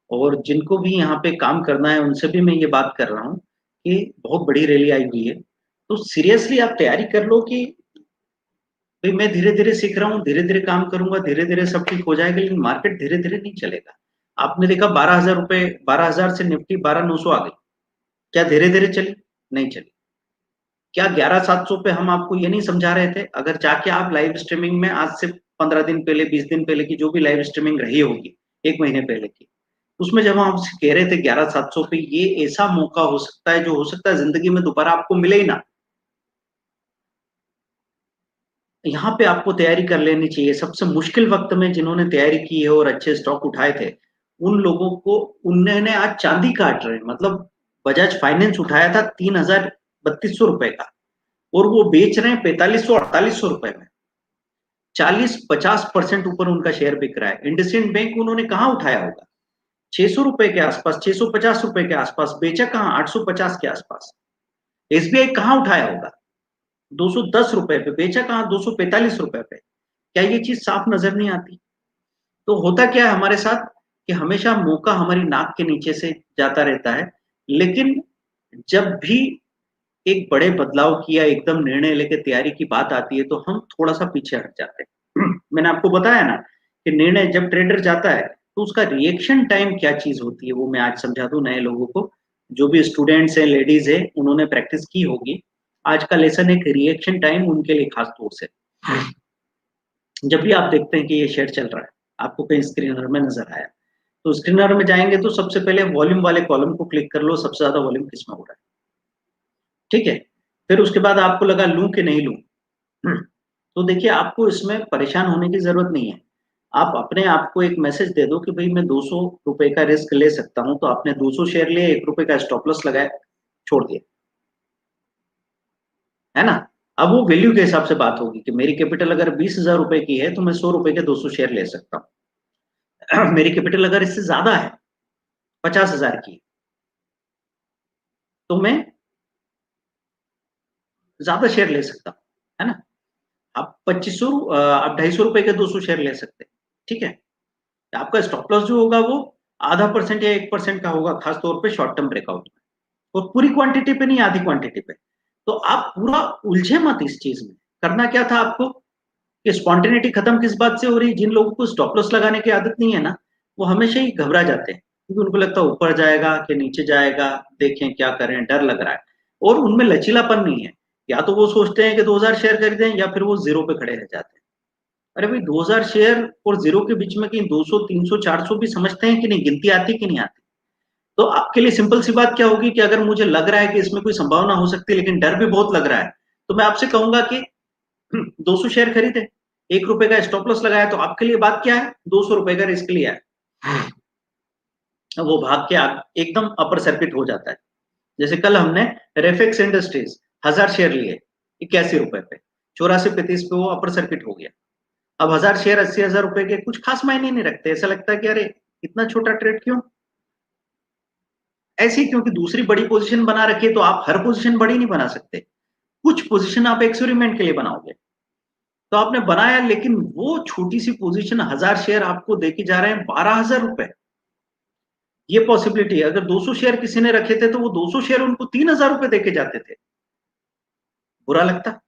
और जिनको भी यहाँ पे काम करना है उनसे भी मैं ये बात कर रहा हूँ कि बहुत बड़ी रैली आई हुई है, तो सीरियसली आप तैयारी कर लो कि भाई मैं धीरे धीरे सीख रहा हूँ, धीरे धीरे काम करूंगा, धीरे धीरे सब ठीक हो जाएगा, लेकिन मार्केट धीरे धीरे नहीं चलेगा। आपने देखा 12,000 रुपए, 12,000 से निफ्टी 12,900 आ गई, क्या धीरे धीरे चली? नहीं चली। क्या 11,700 पे हम आपको ये नहीं समझा रहे थे? अगर जाके आप लाइव स्ट्रीमिंग में आज से 15 दिन पहले, 20 दिन पहले की जो भी लाइव स्ट्रीमिंग रही होगी, 1 महीने पहले की, उसमें जब हम आपसे कह रहे थे 11,700 पे ये ऐसा मौका हो सकता है जो हो सकता है जिंदगी में दोबारा आपको मिले ही ना, यहाँ पे आपको तैयारी कर लेनी चाहिए। सबसे मुश्किल वक्त में जिन्होंने तैयारी की है और अच्छे स्टॉक उठाए थे, उन लोगों को, उन्होंने आज चांदी काट रहे हैं। मतलब बजाज फाइनेंस उठाया था 3,3200 रुपए का और वो बेच रहे हैं 4,500 4800 रुपए में, 40-50% ऊपर उनका शेयर बिक रहा है। इंडसइंड बैंक उन्होंने कहाँ उठाया होगा, 600 रुपए के आसपास, 650 रुपए के आसपास, बेचा कहाँ 850 के आसपास। एसबीआई कहाँ उठाया होगा, 210 रुपए पे, बेचा कहाँ 245 रुपए पे। क्या ये चीज साफ नजर नहीं आती? तो होता क्या है हमारे साथ कि हमेशा मौका हमारी नाक के नीचे से जाता रहता है, लेकिन जब भी एक बड़े बदलाव की या एकदम निर्णय लेके तैयारी की बात आती है तो हम थोड़ा सा पीछे हट जाते हैं। मैंने आपको बताया ना कि निर्णय जब ट्रेडर जाता है तो उसका रिएक्शन टाइम क्या चीज होती है, वो मैं आज समझा दूं नए लोगों को। जो भी स्टूडेंट्स हैं, लेडीज हैं, उन्होंने प्रैक्टिस की होगी। आज का लेसन एक रिएक्शन टाइम उनके लिए खास तौर से, जब भी आप देखते हैं कि ये शेयर चल रहा है, आपको कहीं स्क्रीनर में नजर आया, तो स्क्रीनर में जाएंगे तो सबसे पहले वॉल्यूम वाले कॉलम को क्लिक कर लो, सबसे ज्यादा वॉल्यूम किसमें हो रहा है, ठीक है। फिर उसके बाद आपको लगा लूं कि नहीं लूं, तो देखिए आपको इसमें परेशान होने की जरूरत नहीं है। आप अपने आप को एक मैसेज दे दो कि भाई मैं 200 रुपए का रिस्क ले सकता हूं, तो आपने 200 शेयर लिए, 1 रुपए का स्टॉप लॉस लगाया, छोड़ दिया, है ना। अब वो वैल्यू के हिसाब से बात होगी कि मेरी कैपिटल अगर 20,000 रुपए की है तो मैं 100 रुपए के 200 शेयर ले सकता हूँ। मेरी कैपिटल अगर इससे ज्यादा है, 50,000 की, तो मैं ज्यादा शेयर ले सकता हूँ, है ना। आप 2500, आप 250 रुपए के 200 शेयर ले सकते हैं, ठीक है। आपका स्टॉप लॉस जो होगा वो ½ % या 1% का होगा, खास तौर पे शॉर्ट टर्म ब्रेकआउट में, और पूरी क्वांटिटी पे नहीं, आधी क्वांटिटी पे। तो आप पूरा उलझे मत इस चीज में। करना क्या था आपको कि स्पॉन्टेनिटी खत्म किस बात से हो रही है, जिन लोगों को स्टॉप लॉस लगाने की आदत नहीं है ना, वो हमेशा ही घबरा जाते हैं, क्योंकि उनको लगता है ऊपर जाएगा कि नीचे जाएगा, देखें क्या करें, डर लग रहा है, और उनमें लचीलापन नहीं है। या तो वो सोचते हैं कि 2,000 शेयर खरीदें या फिर वो जीरो पे खड़े रह जाते हैं। अरे भाई 2,000 शेयर और जीरो के बीच में कहीं 200 300 400 भी समझते हैं कि नहीं, गिनती आती कि नहीं आती? तो आपके लिए सिंपल सी बात क्या होगी कि अगर मुझे लग रहा है कि इसमें कोई संभावना हो सकती है लेकिन डर भी बहुत लग रहा है, तो मैं आपसे कहूंगा कि 200 शेयर खरीदे, 1 रुपए का स्टॉप लॉस लगाया, तो आपके लिए बात क्या है, 200 रुपए का रिस्क लिया है। वो भाग के एकदम अपर सर्किट हो जाता है। जैसे कल हमने रेफेक्स इंडस्ट्रीज 1000 शेयर लिए 81 रुपए पे, 84-35 पे वो अपर सर्किट हो गया। अब 1000 शेयर 80,000 रुपए के कुछ खास मायने नहीं रखते, ऐसा लगता है कि अरे इतना छोटा ट्रेड क्यों। ऐसे ही क्योंकि दूसरी बड़ी पोजीशन बना रखी है तो आप हर पोजीशन बड़ी नहीं बना सकते, कुछ पोजीशन आप एक्सपेरिमेंट के लिए बनाओगे। तो आपने बनाया, लेकिन वो छोटी सी पोजीशन 1000 शेयर आपको देके जा रहे हैं 12,000 रुपए। ये पॉसिबिलिटी है, अगर 200 शेयर किसी ने रखे थे तो वो 200 शेयर उनको 3,000 रुपए देके जाते थे। बुरा लगता?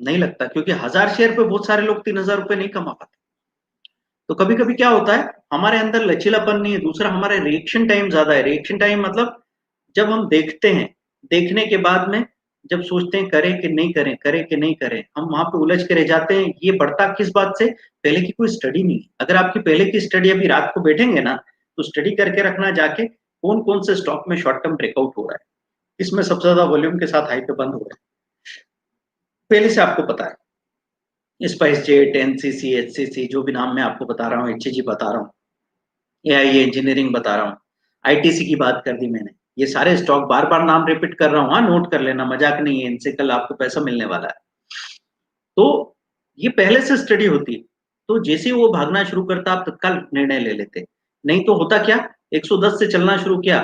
नहीं लगता, क्योंकि 1000 शेयर पे बहुत सारे लोग 3,000 रुपए नहीं कमा पाते। तो कभी कभी क्या होता है, हमारे अंदर लचीलापन नहीं है, दूसरा हमारा रिएक्शन टाइम ज्यादा है। रिएक्शन टाइम मतलब जब हम देखते हैं, देखने के बाद में जब सोचते हैं करें कि नहीं करें, करें कि नहीं करें, हम वहां पे उलझ के रह जाते हैं। ये बढ़ता किस बात से? पहले की कोई स्टडी नहीं। अगर आपकी पहले की स्टडी, अभी रात को बैठेंगे ना तो स्टडी करके रखना जाके कौन कौन से स्टॉक में शॉर्ट टर्म ब्रेकआउट हो रहा है, इसमें सबसे ज्यादा वॉल्यूम के साथ हाई पे बंद हो रहा है, पहले से आपको पता है। स्पाइस जेट, एनसीसी, एचसीसी, जो भी नाम मैं आपको बता रहा हूँ, एचईजी बता रहा हूँ, एआई इंजीनियरिंग बता रहा हूँ, आईटीसी की बात कर दी मैंने। ये सारे स्टॉक बार बार नाम रिपीट कर रहा हूँ, हाँ नोट कर लेना, मजाक नहीं है, इनसे कल आपको पैसा मिलने वाला है। तो ये पहले से स्टडी होती है। तो जैसे ही वो भागना शुरू करता आप तत्काल निर्णय ले लेते। नहीं तो होता क्या, 110 से चलना शुरू किया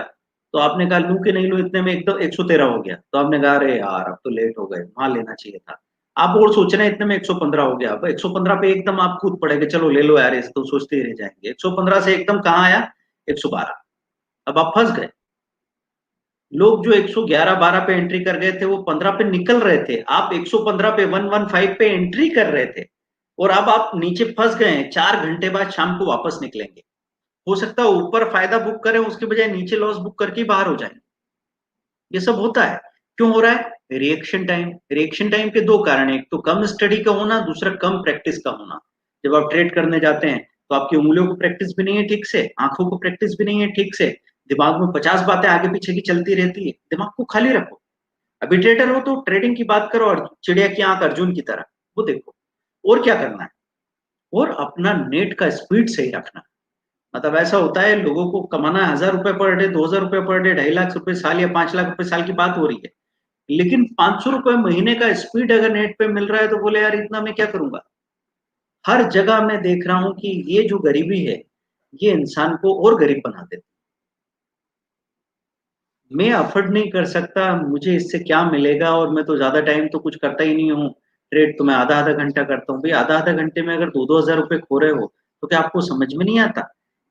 तो आपने कहा लूं कि नहीं लूं, इतने में एकदम 113 हो गया, तो आपने कहा अरे यार अब तो लेट हो गए, वहां लेना चाहिए था। आप और सोच रहे हैं इतने में 115 हो गया, अब 115 पे एकदम आप कूद पड़ेगा, चलो ले लो यार, इस तो सोचते ही रह जाएंगे। 115 से एकदम कहाँ आया, 112। अब आप फंस गए। लोग जो 111-12 पे एंट्री कर गए थे वो 15 पे निकल रहे थे, आप 115 पे 115 पे एंट्री कर रहे थे, और अब आप नीचे फंस गए हैं। 4 घंटे बाद शाम को वापस निकलेंगे, हो सकता है ऊपर फायदा बुक करें उसके बजाय नीचे लॉस बुक करके बाहर हो जाएंगे। ये सब होता है। क्यों हो रहा है? Reaction time. रिएक्शन टाइम के दो कारण है, एक तो कम स्टडी का होना, दूसरा कम प्रैक्टिस का होना। जब आप ट्रेड करने जाते हैं तो आपकी उंगलियों को प्रैक्टिस भी नहीं है ठीक से, आंखों को प्रैक्टिस भी नहीं है ठीक से, दिमाग में 50 बातें आगे पीछे की चलती रहती है। दिमाग को खाली रखो। अभी ट्रेडर हो तो ट्रेडिंग की बात करो और चिड़िया की आंख अर्जुन की तरह वो देखो। और क्या करना है? और अपना नेट का स्पीड सही रखना। मतलब ऐसा होता है लोगों को कमाना है 1,000 रुपए पर डे, 2,000 रुपए पर डे, 2.5 लाख रुपए साल या 5 लाख रुपए साल की बात हो रही है, लेकिन 500 रुपए महीने का स्पीड अगर नेट पे मिल रहा है तो बोले यार इतना मैं क्या करूंगा। हर जगह मैं देख रहा हूं कि ये जो गरीबी है ये इंसान को और गरीब बना देती है। मैं अफोर्ड नहीं कर सकता, मुझे इससे क्या मिलेगा, और मैं तो ज्यादा टाइम तो कुछ करता ही नहीं हूँ। ट्रेड तो मैं आधा आधा घंटा करता हूँ। भाई आधा आधा घंटे में अगर 2-2 हज़ार रुपए खो रहे हो तो क्या आपको समझ में नहीं आता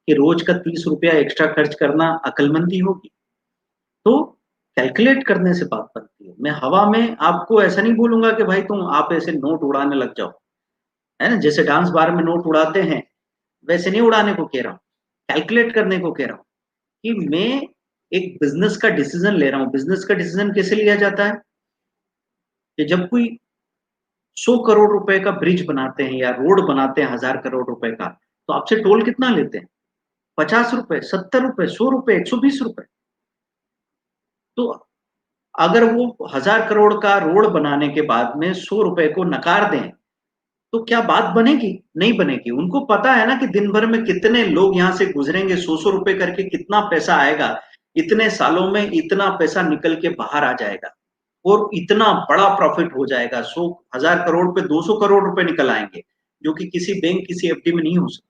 कि रोज का 30 रुपया एक्स्ट्रा खर्च करना अकलमंदी होगी? तो कैलकुलेट करने से बात बनती है। मैं हवा में आपको ऐसा नहीं बोलूंगा कि भाई तुम आप ऐसे नोट उड़ाने लग जाओ, है ना, जैसे डांस बार में नोट उड़ाते हैं, वैसे नहीं उड़ाने को कह रहा हूँ, कैलकुलेट करने को कह रहा हूँ कि मैं एक बिजनेस का डिसीजन ले रहा हूँ। बिजनेस का डिसीजन कैसे लिया जाता है कि जब कोई 100 करोड़ रुपए का ब्रिज बनाते हैं या रोड बनाते हैं 1,000 करोड़ रुपए का, तो आपसे टोल कितना लेते हैं? 50 रुपए, 70 रुपए, 100 रुपए, 120 रुपए। तो अगर वो 1,000 करोड़ का रोड बनाने के बाद में 100 रुपए को नकार दें तो क्या बात बनेगी? नहीं बनेगी। उनको पता है ना कि दिन भर में कितने लोग यहाँ से गुजरेंगे, 100-100 रुपए करके कितना पैसा आएगा, इतने सालों में इतना पैसा निकल के बाहर आ जाएगा और इतना बड़ा प्रॉफिट हो जाएगा। 1,000 करोड़ पे 200 करोड़ रुपए निकल आएंगे, जो कि किसी बैंक किसी एफडी में नहीं हो सकते।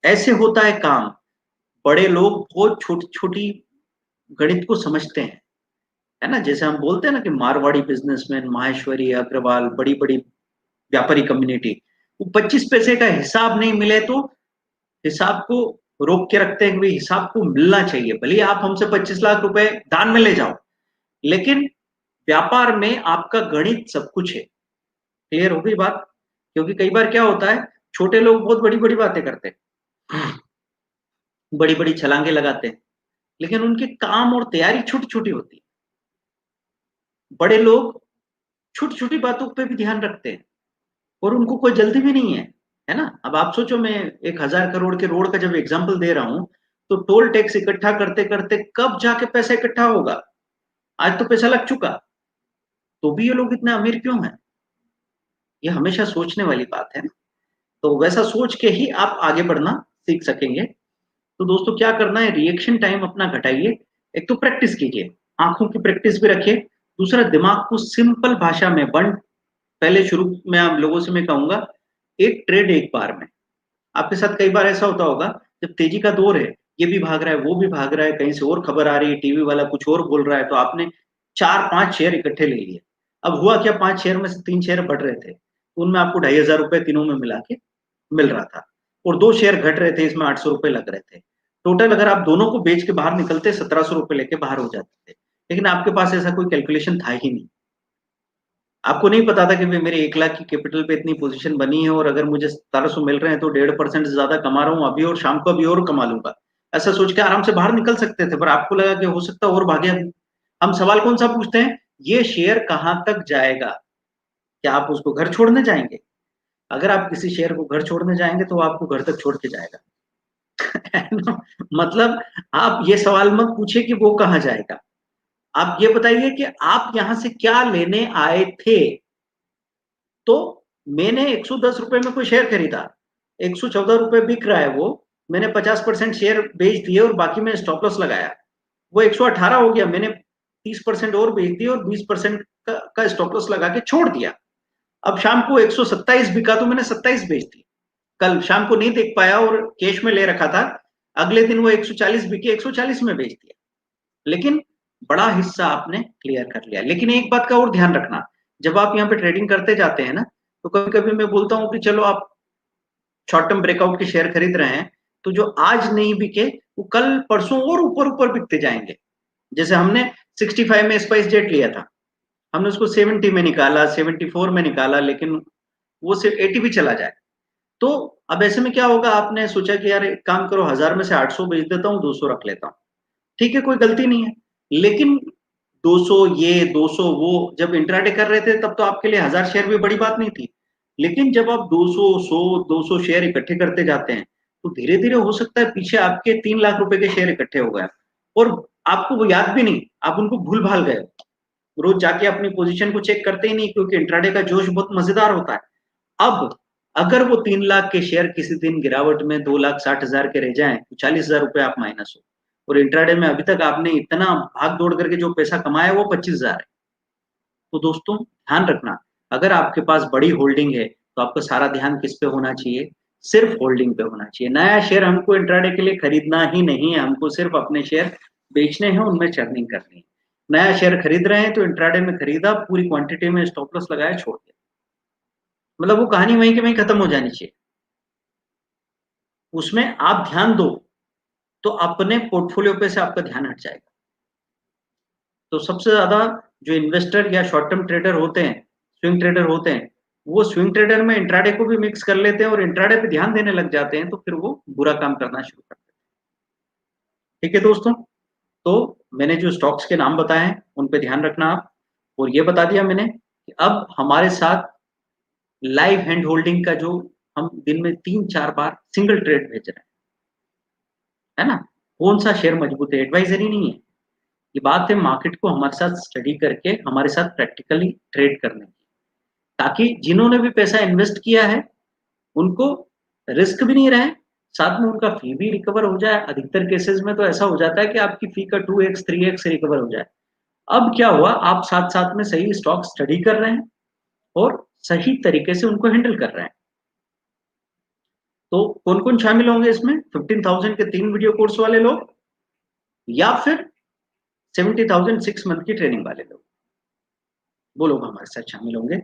ऐसे होता है काम। बड़े लोग बहुत छोटी छोटी गणित को समझते हैं, है ना। जैसे हम बोलते हैं ना कि मारवाड़ी बिजनेसमैन, माहेश्वरी अग्रवाल, बड़ी बड़ी व्यापारी कम्युनिटी, वो 25 पैसे का हिसाब नहीं मिले तो हिसाब को रोक के रखते हैं कि भाई हिसाब को मिलना चाहिए, भले आप हमसे 25 लाख रुपए दान में ले जाओ, लेकिन व्यापार में आपका गणित सब कुछ है। क्लियर हो गई बात? क्योंकि कई बार क्या होता है, छोटे लोग बहुत बड़ी बड़ी बातें करते हैं, बड़ी बड़ी छलांगे लगाते हैं, लेकिन उनके काम और तैयारी छोटी छोटी होती है। बड़े लोग छोटी छोटी बातों पे भी ध्यान रखते हैं और उनको कोई जल्दी भी नहीं है ना। अब आप सोचो, मैं 1,000 करोड़ के रोड का जब एग्जांपल दे रहा हूं तो टोल टैक्स इकट्ठा करते करते कब जाके पैसा इकट्ठा होगा? आज तो पैसा लग चुका, तो भी ये लोग इतने अमीर क्यों हैं? ये हमेशा सोचने वाली बात है ना। तो वैसा सोच के ही आप आगे बढ़ना सीख सकेंगे। तो दोस्तों क्या करना है, रिएक्शन टाइम अपना घटाइए। एक तो प्रैक्टिस कीजिए, आँखों की प्रैक्टिस भी रखिए। दूसरा, दिमाग को सिंपल भाषा में पहले शुरू में आप लोगों से मैं कहूँगा, एक ट्रेड एक बार में। आपके साथ कई बार ऐसा होता होगा, जब तेजी का दौर है, ये भी भाग रहा है, वो भी भाग रहा है, कहीं से और खबर आ रही है, टीवी वाला कुछ और बोल रहा है, तो आपने 4-5 शेयर इकट्ठे ले लिए। अब हुआ क्या, 5 शेयर में से 3 शेयर बढ़ रहे थे, तो उनमें आपको ₹2,500 तीनों में मिला के मिल रहा था, और 2 शेयर घट रहे थे, इसमें ₹800 लग रहे थे। टोटल अगर आप दोनों को बेच के बाहर निकलते, ₹1700 लेके बाहर हो जाते थे। लेकिन आपके पास ऐसा कोई कैलकुलेशन था ही नहीं। आपको नहीं पता था कि भई मेरे 1 लाख की कैपिटल पे इतनी पोज़ीशन बनी है, और अगर मुझे 1700 मिल रहे हैं तो 1.5% से ज़्यादा कमा रहा हूँ अभी, और शाम को अभी और कमा लूँगा। ऐसा सोच के आराम से बाहर निकल सकते थे, पर आपको लगा कि हो सकता है और भागे हम। हम सवाल कौन-सा पूछते हैं? ये शेयर कहाँ तक जाएगा? क्या आप उसको घर छोड़ने जाएँगे? अगर आप किसी शेयर को घर छोड़ने जाएँगे तो वो आपको घर तक छोड़ के जाएगा। है ना? मतलब आप ये सवाल मत पूछिए कि वो कहाँ जाएगा? आप ये बताइए कि आप यहाँ से क्या लेने आए थे? तो मैंने ₹110 में कोई शेयर खरीदा, ₹114 बिक रहा है वो, मैंने 50% शेयर बेच दिए और बाकी मैंने स्टॉप लॉस लगाया। वो 118 हो गया, मैंने 30% और बेच दिए और 20% का स्टॉप लॉस लगा के छोड़ दिया। अब शाम को 127 बिका तो मैंने 27 बेच दी। कल शाम को नहीं देख पाया और कैश में ले रखा था, अगले दिन वो 140 बिके, 140 में बेच दिया। लेकिन बड़ा हिस्सा आपने क्लियर कर लिया। लेकिन एक बात का और ध्यान रखना, जब आप यहाँ पे ट्रेडिंग करते जाते हैं ना, तो कभी-कभी मैं बोलता हूँ कि चलो आप शॉर्ट टर्म ब्रेकआउट के शेयर खरीद रहे हैं, तो जो आज नहीं बिके, वो कल परसों और ऊपर-ऊपर बिकते जाएँगे। जैसे हमने 65 में स्पाइस जेट लिया था, हमने उसको 70 में निकाला, 74 में निकाला, लेकिन वो सिर्फ 80 भी चला जाए। तो अब ऐसे में क्या होगा, आपने सोचा कि यार एक काम करो, 1000 में से 800 बेच देता हूँ, 200 रख लेता हूँ। ठीक है, कोई गलती नहीं है। लेकिन 200 ये, 200 वो, जब इंट्राडे कर रहे थे तब तो आपके लिए 1000 शेयर भी बड़ी बात नहीं थी। लेकिन जब आप 200, 100, 200 शेयर इकट्ठे करते जाते हैं, तो धीरे-धीरे हो सकता है पीछे आपके 3 लाख रुपए के शेयर इकट्ठे हो गए और आपको वो याद भी नहीं, आप उनको भूल-भाल गए। रोज़ जाके अपनी पोज़ीशन को चेक करते ही नहीं, क्योंकि इंट्राडे का जोश बहुत मज़ेदार होता है। अब अगर वो 3 लाख के शेयर किसी दिन गिरावट में 2,60,000 के रह जाएँ, तो ₹40,000 आप माइनस हो, और इंट्राडे में अभी तक आपने इतना भाग-दौड़ करके जो पैसा कमाया है वो 25,000 है। तो दोस्तों ध्यान रखना, अगर आपके पास बड़ी होल्डिंग है, तो आपका सारा ध्यान किस पे होना चाहिए? सिर्फ होल्डिंग पे होना चाहिए। नया शेयर हमको इंट्राडे के लिए खरीदना ही नहीं है, हमको सिर्फ अपने शेयर बेचने हैं, उनमें चर्निंग करनी है। नया शेयर खरीद रहे हैं तो इंट्राडे में खरीदा, पूरी क्वांटिटी में स्टॉप लॉस लगाया, छोड़ दिया। मतलब वो कहानी वहीं की वहीं खत्म हो जानी चाहिए। उसमें आप ध्यान दो, तो अपने पोर्टफोलियो पे से आपका ध्यान हट जाएगा। तो सबसे ज़्यादा जो इन्वेस्टर या शॉर्ट टर्म ट्रेडर होते हैं, स्विंग ट्रेडर होते हैं, वो स्विंग ट्रेडर में इंट्राडे को भी मिक्स कर लेते हैं और इंट्राडे पे ध्यान देने लग जाते हैं, तो फिर वो बुरा काम करना शुरू करते हैं। ठीक है दोस्तों? तो मैंने जो स्टॉक्स के नाम बताए हैं, उन पे ध्यान रखना आप, और ये बता दिया मैंने कि अब हमारे साथ लाइव हैंड होल्डिंग का जो हम दिन में 3-4 बार सिंगल ट्रेड भेज रहे हैं, है ना? कौन-सा शेयर मजबूत है, एडवाइज़री नहीं है। ये बात है मार्केट को हमारे साथ स्टडी करके हमारे साथ प्रैक्टिकली ट्रेड करने की, ताकि जिन्होंने भी पैसा इन्वेस्ट किया है, उनको रिस्क भी नहीं रहे, साथ में उनका फी भी रिकवर हो जाए। अधिकतर केसेस में तो ऐसा हो जाता है कि आपकी फी का 2x 3x रिकवर हो जाए। अब क्या हुआ, आप साथ-साथ में सही स्टॉक स्टडी कर रहे हैं और सही तरीके से उनको हैंडल कर रहे हैं। तो कौन-कौन शामिल होंगे इसमें? 15,000 के 3 वीडियो कोर्स वाले लोग, या फिर 70,000 6 मंथ की ट्रेनिंग वाले लोग, वो लोग हमारे साथ शामिल होंगे।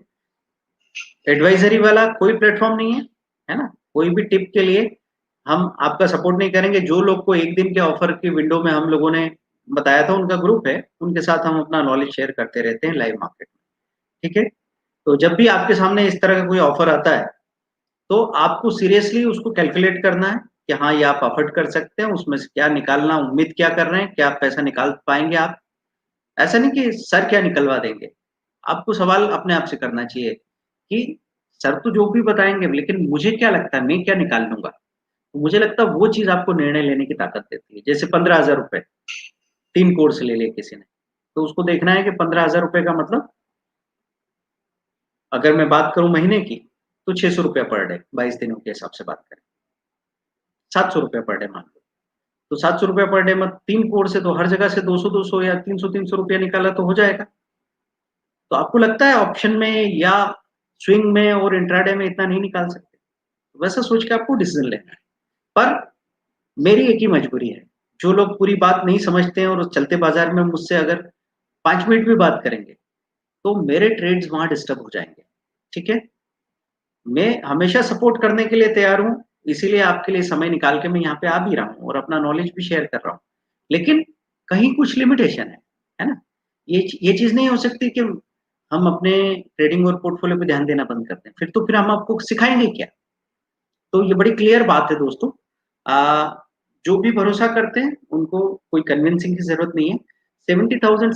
एडवाइज़री वाला कोई प्लेटफ़ॉर्म नहीं है, है ना? कोई भी टिप के लिए हम आपका सपोर्ट नहीं करेंगे। जो लोग को 1 दिन के ऑफ़र की विंडो में हम लोगों ने बताया था, उनका ग्रुप है, उनके साथ हम अपना नॉलेज शेयर करते रहते हैं लाइव मार्केट में, ठीक है? तो जब भी आपके सामने इस तरह का कोई ऑफ़र आता है, तो आपको सीरियसली उसको कैलकुलेट करना है कि हाँ, ये आप अफ़ोर्ड कर सकते हैं, उसमें से क्या निकालना, उम्मीद क्या कर रहे हैं, क्या पैसा निकाल पाएँगे आप? ऐसा नहीं कि सर क्या निकलवा देंगे। आपको सवाल अपने आप से करना चाहिए कि सर तो जो भी बताएँगे, लेकिन मुझे क्या लगता है, मैं क्या निकाल लूँगा? तो मुझे लगता है वो चीज़ आपको निर्णय लेने की ताकत देती है। जैसे ₹15,000 3 कोर्स ले लिए किसी ने, तो उसको देखना है कि ₹15,000 का मतलब, अगर मैं बात करूँ महीने की, तो ₹600 पर डे 22 दिनों के हिसाब से बात करें, ₹700 पर डे मान लो। तो 700 रुपया पर डे मत 3 कोड से तो हर जगह से 200-200 या 300-300 रुपया निकाला तो हो जाएगा। तो आपको लगता है ऑप्शन में या स्विंग में और इंट्राडे में इतना नहीं निकाल सकते? वैसा सोच के आपको डिसीजन लेना है। पर मेरी एक ही मजबूरी है, जो लोग पूरी बात नहीं समझते हैं और चलते बाज़ार में मुझसे अगर 5 मिनट भी बात करेंगे, तो मेरे ट्रेड्स वहाँ डिस्टर्ब हो जाएँगे, ठीक है? मैं हमेशा सपोर्ट करने के लिए तैयार हूँ, इसीलिए आपके लिए समय निकाल के मैं यहाँ पे आ भी रहा हूँ और अपना नॉलेज भी शेयर कर रहा हूँ। लेकिन कहीं कुछ लिमिटेशन है ना? ये चीज़ नहीं हो सकती कि हम अपने ट्रेडिंग और पोर्टफोलियो पे ध्यान देना बंद कर दें, फिर हम आपको सिखाएँगे क्या? तो ये बड़ी क्लियर बात है दोस्तों। जो भी भरोसा करते हैं, उनको कोई कन्विंसिंग की ज़रूरत नहीं है। 70,000